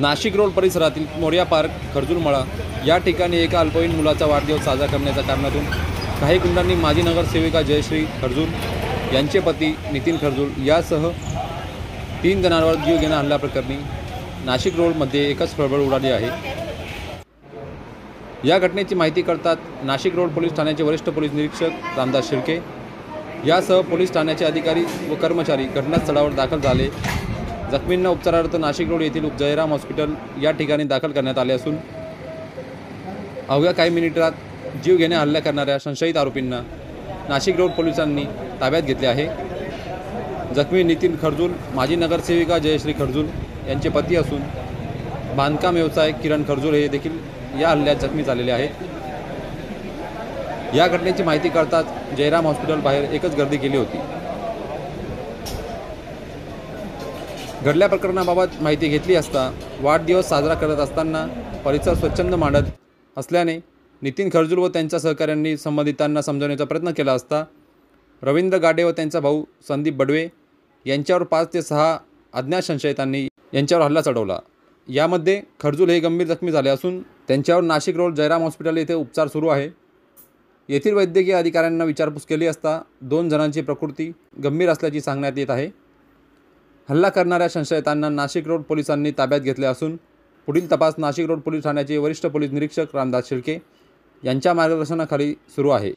Nashik road परिसरातील Morya park खर्जूलमळा या ठिकाणी एका अल्पवयीन मुलाचा वाढदिवस साजरा करण्याच्या कारणातून काही गुंडांनी माजी नगरसेविका जयश्री खर्जूल यांचे पती नितीन खर्जूल यासह 3 जणांवर जीवघेणा हल्ल्याप्रकरणी नाशिक रोडमध्ये एकच खळबळ उडाली आहे। या घटनेची माहिती करतात नाशिक रोड पोलीस ठाण्याचे वरिष्ठ पोलीस निरीक्षक रामदास शिर्के यासह पोलीस ठाण्याचे अधिकारी व कर्मचारी घटनास्थळावर दाखल झाले। जखमींना उपचारार्थ नाशिक रोड येथील जयराम हॉस्पिटल या ठिकाणी दाखल करण्यात आले असून अवघ्या काही मिनिटात जीवघेण्या हल्ला करणाऱ्या संशयित आरोपींना नाशिक रोड पोलिसांनी ताब्यात घेतले आहे। जखमी नितीन खर्जूल माजी नगरसेविका जयश्री खर्जूल यांचे पती असून बांधकाम व्यवसाय किरण खर्जूल हे देखील या हल्ल्यात जखमी झालेले आहेत। या घटनेची माहिती करताच जयराम हॉस्पिटल बाहेर एकच गर्दी केली होती। घडल्या प्रकरणाबाबत माहिती घेतली असता वाढदिवस साजरा करत असताना परिसर स्वच्छंद मांडत असल्याने नितीन खर्जूल व त्यांच्या सहकाऱ्यांनी संबंधितांना समजवण्याचा प्रयत्न केला असता रवींद्र गाडे व त्यांचा भाऊ संदीप बडवे यांच्यावर 5 ते 6 अज्ञात संशयितांनी यांच्यावर हल्ला चढवला। यामध्ये खर्जूल हे गंभीर जखमी झाले असून त्यांच्यावर नाशिक रोड जयराम हॉस्पिटल येथे उपचार सुरू आहे। येथील वैद्यकीय अधिकाऱ्यांना विचारपूस केली असता 2 जणांची प्रकृती गंभीर असल्याचे सांगण्यात येत आहे। हल्ला करणाऱ्या संशयितांना नाशिक रोड पोलिसांनी ताब्यात घेतले असून पुढील तपास नाशिक रोड पोलीस ठाण्याचे वरिष्ठ पोलीस निरीक्षक रामदास शिर्के यांच्या मार्गदर्शनाखाली सुरू आहे।